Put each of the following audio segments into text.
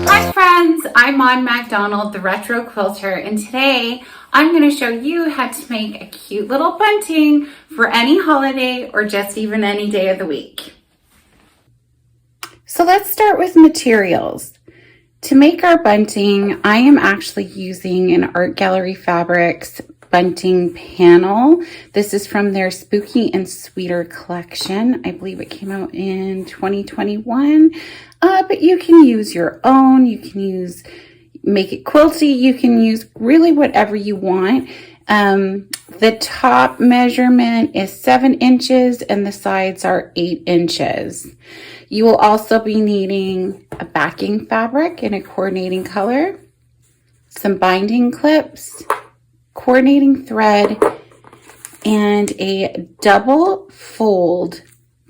Hi friends, I'm Maud MacDonald, the Retro Quilter, and today I'm going to show you how to make a cute little bunting for any holiday or just even any day of the week. So let's start with materials. To make our bunting, I am actually using an Art Gallery Fabrics bunting panel. This is from their Spooky and Sweeter collection. I believe it came out in 2021, but you can use your own. You can make it quilty. You can use really whatever you want. The top measurement is 7 inches and the sides are 8 inches. You will also be needing a backing fabric in a coordinating color, some binding clips, coordinating thread, and a double fold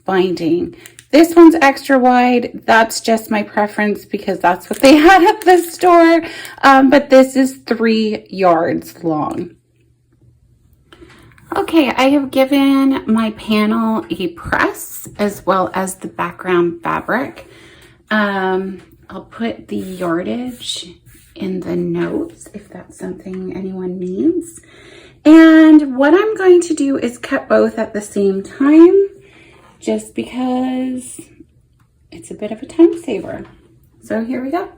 binding. This one's extra wide. That's just my preference because that's what they had at the store. But this is 3 yards long. Okay, I have given my panel a press as well as the background fabric. I'll put the yardage in the notes if that's something anyone needs. And what I'm going to do is cut both at the same time just because it's a bit of a time saver. So here we go.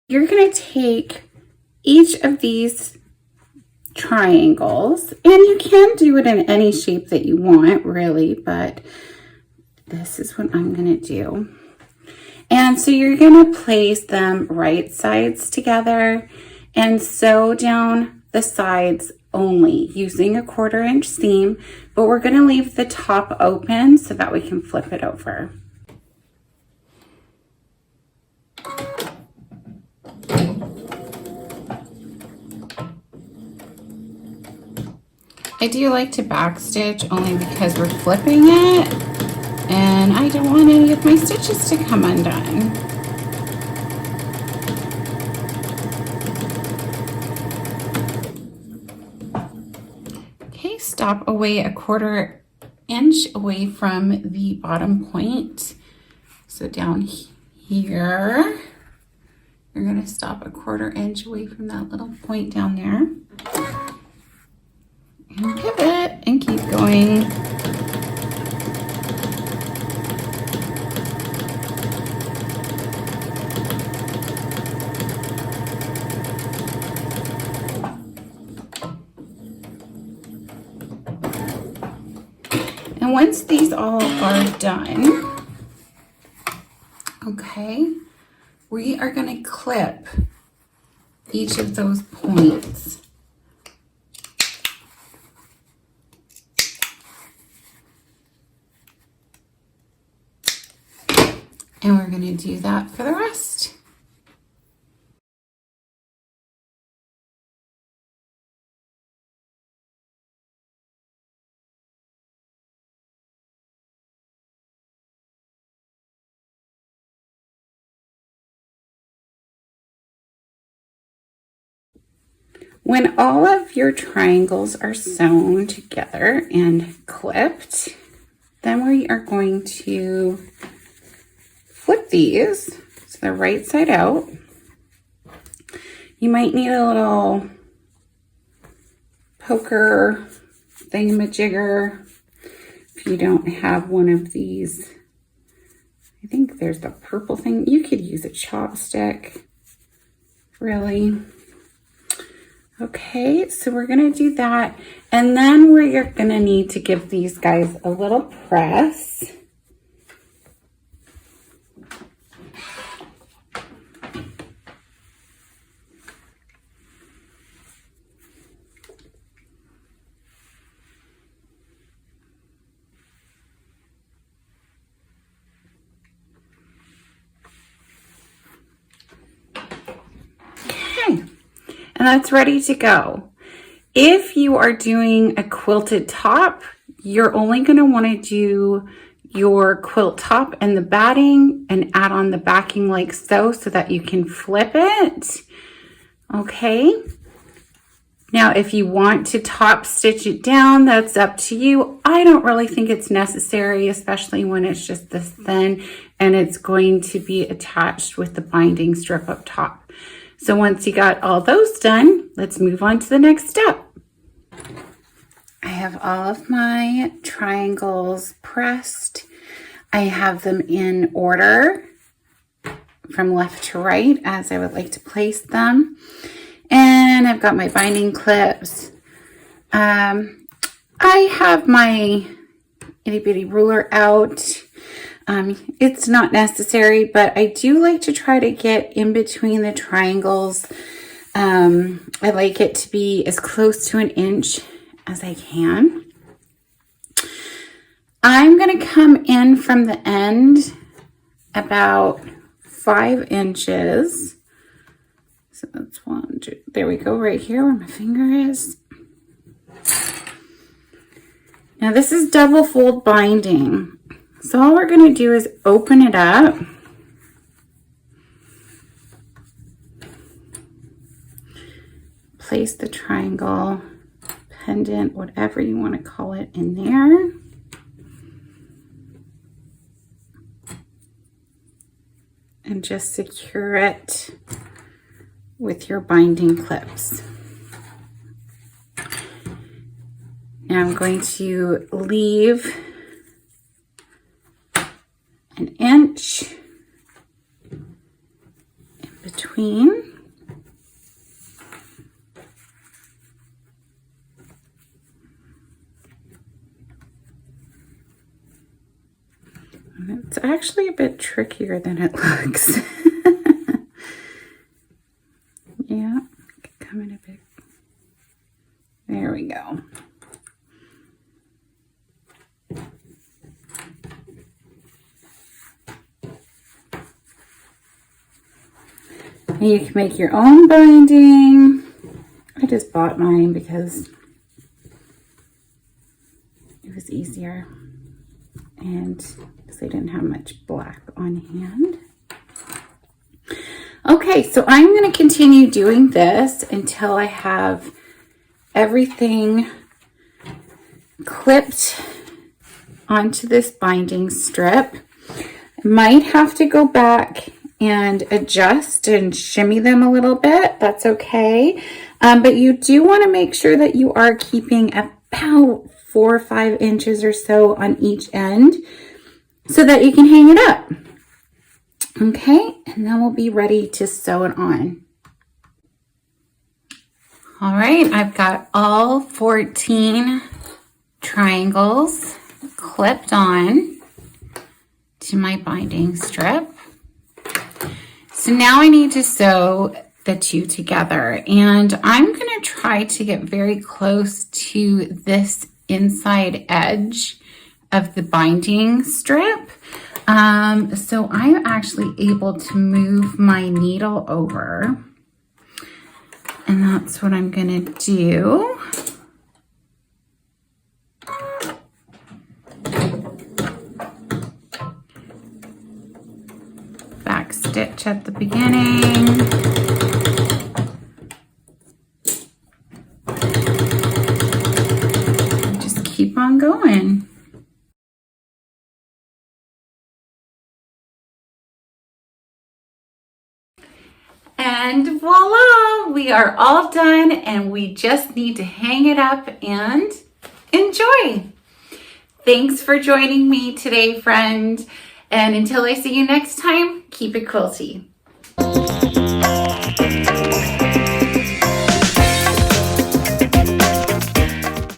You're going to take each of these triangles, and you can do it in any shape that you want, really, but this is what I'm going to do. And so you're going to place them right sides together and sew down the sides only using a 1/4 inch seam, but we're going to leave the top open so that we can flip it over. I do like to backstitch only because we're flipping it and I don't want any of my stitches to come undone. Okay, stop away a 1/4 inch away from the bottom point. So down here, you're going to stop a 1/4 inch away from that little point down there. And pivot and keep going. And once these all are done, okay, we are going to clip each of those points. And we're going to do that for the rest. When all of your triangles are sewn together and clipped, then we are going to flip these so they're right side out. You might need a little poker thingamajigger if you don't have one of these. I think there's the purple thing. You could use a chopstick, really. Okay, so we're gonna do that. And then we're gonna need to give these guys a little press. Okay, and that's ready to go. If you are doing a quilted top, you're only going to want to do your quilt top and the batting and add on the backing like so that you can flip it. Okay. Now, if you want to top stitch it down, that's up to you. I don't really think it's necessary, especially when it's just this thin and it's going to be attached with the binding strip up top. So once you got all those done, let's move on to the next step. I have all of my triangles pressed. I have them in order from left to right as I would like to place them. And I've got my binding clips. I have my itty bitty ruler out. It's not necessary, but I do like to try to get in between the triangles. I like it to be as close to 1 inch as I can. I'm going to come in from the end about 5 inches. So that's 1, 2, there we go, right here where my finger is. Now this is double fold binding. So all we're going to do is open it up. Place the triangle, pendant, whatever you want to call it, in there. And just secure it with your binding clips. Now I'm going to leave 1 inch in between. And it's actually a bit trickier than it looks. Yeah, come in a bit. There we go. And you can make your own binding. I just bought mine because it was easier and because I didn't have much black on hand. Okay, so I'm going to continue doing this until I have everything clipped onto this binding strip. I might have to go back and adjust and shimmy them a little bit. That's okay. But you do want to make sure that you are keeping about 4 or 5 inches or so on each end so that you can hang it up. Okay, and then we'll be ready to sew it on. All right, I've got all 14 triangles clipped on to my binding strip. So now I need to sew the two together, and I'm going to try to get very close to this inside edge of the binding strip. So I'm actually able to move my needle over, and that's what I'm going to do. Back stitch at the beginning. And just keep on going. And voila, we are all done, and we just need to hang it up and enjoy. Thanks for joining me today, friend. And until I see you next time, keep it quilty.